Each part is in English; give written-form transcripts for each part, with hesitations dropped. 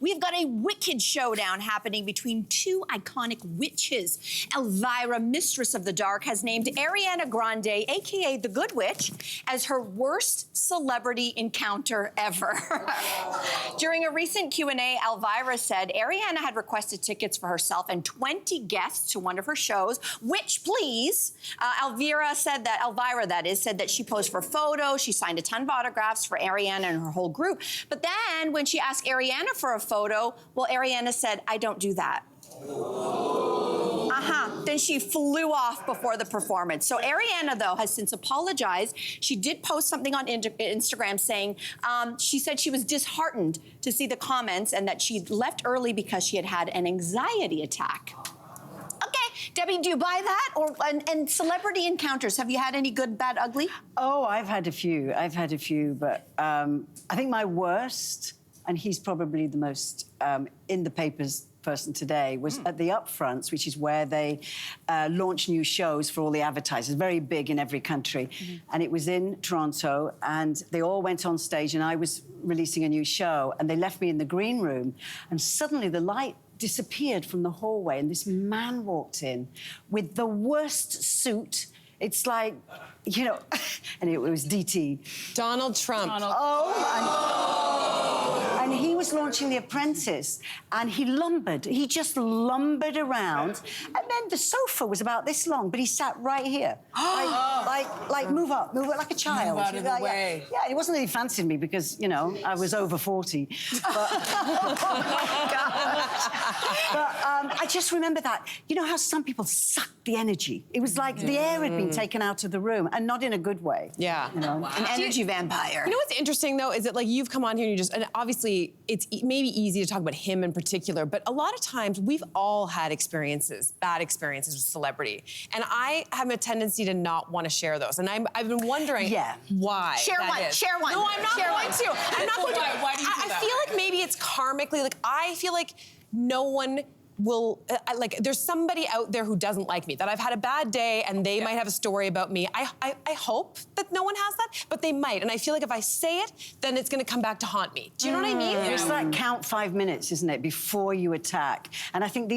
We've got a wicked showdown happening between two iconic witches. Elvira, Mistress of the Dark, has named Ariana Grande, aka the Good Witch, as her worst celebrity encounter ever. During a recent Q&A, Elvira said Ariana had requested tickets for herself and 20 guests to one of her shows, which, please, Elvira, said that she posed for photos, she signed a ton of autographs for Ariana and her whole group. But then when she asked Ariana for a photo, well, Ariana said, I don't do that. Then she flew off before the performance. So Ariana, though, has since apologized. She did post something on Instagram saying, she said she was disheartened to see the comments and that she left early because she had had an anxiety attack. Okay, Debbie, do you buy that? And celebrity encounters, have you had any good, bad, ugly? Oh, I've had a few, but I think my worst, and he's probably the most in the papers person today, was at the Upfronts, which is where they launch new shows for all the advertisers, very big in every country. And it was in Toronto, and they all went on stage, and I was releasing a new show, and they left me in the green room, and suddenly the light disappeared from the hallway, and this man walked in with the worst suit. It's like, you know, and it was DT. Donald Trump. And he was launching The Apprentice, and he just lumbered around, and then the sofa was about this long, but he sat right here. Like move up like a child. Move out of the way. Yeah, he wasn't really fancying me because, you know, I was over 40. But, oh my gosh. But I just remember that. You know how some people suck the energy? It was like the air had been taken out of the room, and not in a good way. Yeah. You know? Wow. An energy vampire. You know what's interesting, though, is that, like, you've come on here and and obviously it's maybe easy to talk about him in particular, but a lot of times we've all had experiences, bad experiences with celebrity. And I have a tendency to not want to share those. And I've been wondering why. Share one. No, I'm not going to. I'm not going to. Why do you do that? I feel like maybe it's karmically, like, I feel like no one will, like, there's somebody out there who doesn't like me, that I've had a bad day and they might have a story about me. I hope that no one has that, but they might. And I feel like if I say it, then it's gonna come back to haunt me. Do you know what I mean? It's like count 5 minutes, isn't it, before you attack. And I think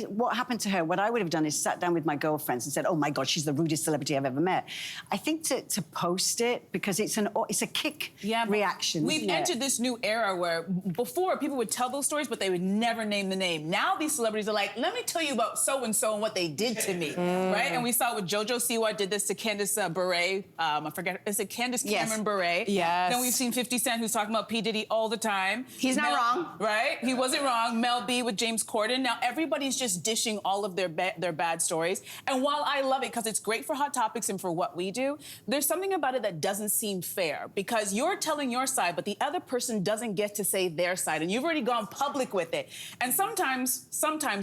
what happened to her, what I would have done is sat down with my girlfriends and said, oh my God, she's the rudest celebrity I've ever met. I think to post it, because it's a kick reaction. We've entered this new era where before people would tell those stories, but they would never name the name. Now these celebrities are like, let me tell you about so-and-so and what they did to me, right? And we saw with JoJo Siwa did this to Candace Bure. I forget, is it Candace Cameron Bure? Yes. Then we've seen 50 Cent, who's talking about P. Diddy all the time. He's not wrong. Right? He wasn't wrong. Mel B with James Corden. Now everybody's just dishing all of their bad stories. And while I love it, because it's great for Hot Topics and for what we do, there's something about it that doesn't seem fair, because you're telling your side, but the other person doesn't get to say their side, and you've already gone public with it. And sometimes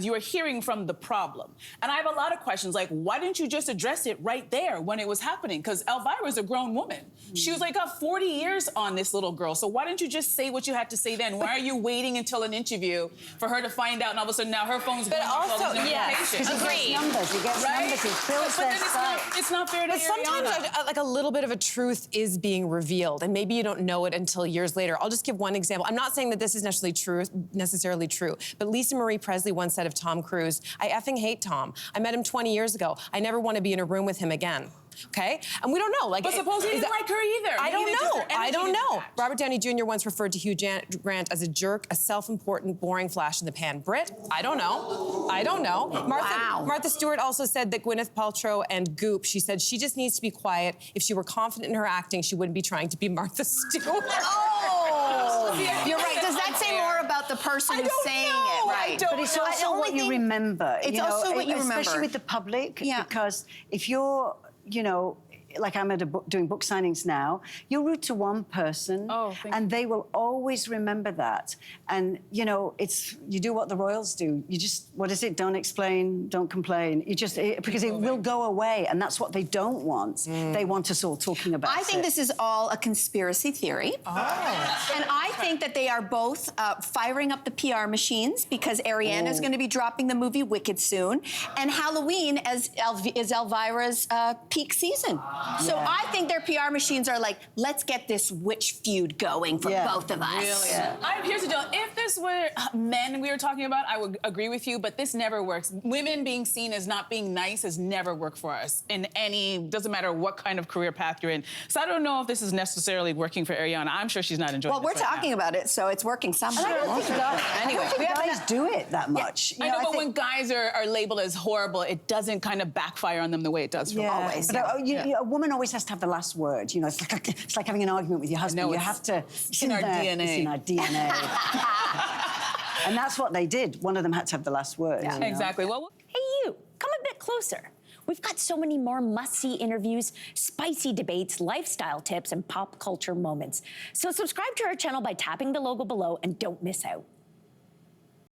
you are hearing from the problem. And I have a lot of questions, like, why didn't you just address it right there when it was happening? Because Elvira's a grown woman. She was like, got 40 years on this little girl, so why didn't you just say what you had to say then? Why are you waiting until an interview for her to find out, and all of a sudden now her phone's going off all these notifications? Because he gets numbers, it builds their site. It's not fair to But sometimes, like, a little bit of a truth is being revealed, and maybe you don't know it until years later. I'll just give one example. I'm not saying that this is necessarily true, but Lisa Marie Presley once said of Tom Cruise, I effing hate Tom. I met him 20 years ago. I never want to be in a room with him again. Okay? And we don't know. Like, but suppose he didn't like her either. I don't know. Robert Downey Jr. once referred to Hugh Grant as a jerk, a self-important, boring flash in the pan Brit. I don't know. Martha Stewart also said that Gwyneth Paltrow and Goop, she said she just needs to be quiet. If she were confident in her acting, she wouldn't be trying to be Martha Stewart. Oh! You're right. Does that say more about the person who's saying it? Right. But it's also what you remember. It's also what you remember. Especially with the public, because if you're, you know, like I'm doing book signings now, you're rude to one person, and they will always remember that. And, you know, you do what the royals do. You just, what is it? Don't explain, don't complain. You just, because it will go away, and that's what they don't want. They want us all talking about it. I think this is all a conspiracy theory. And I think that they are both firing up the PR machines, because Ariana is going to be dropping the movie Wicked soon, and Halloween is Elvira's peak season. So I think their PR machines are like, let's get this witch feud going for both of us. Really? Yeah. Here's the deal. If this were men we were talking about, I would agree with you, but this never works. Women being seen as not being nice has never worked for us in any, doesn't matter what kind of career path you're in. So I don't know if this is necessarily working for Ariana. I'm sure she's not enjoying Well, we're this right talking about it, so it's working somehow. I don't think guys, Anyway, I don't think guys do it that much. now. I know, but when guys are labeled as horrible, it doesn't kind of backfire on them the way it does for always. But a woman always has to have the last word. You know, it's like having an argument with your husband. You have to. It's in our DNA. It's in our DNA. And that's what they did. One of them had to have the last word. Yeah. You know? Exactly. Well, Hey, you, come a bit closer. We've got so many more must-see interviews, spicy debates, lifestyle tips, and pop culture moments. So subscribe to our channel by tapping the logo below and don't miss out.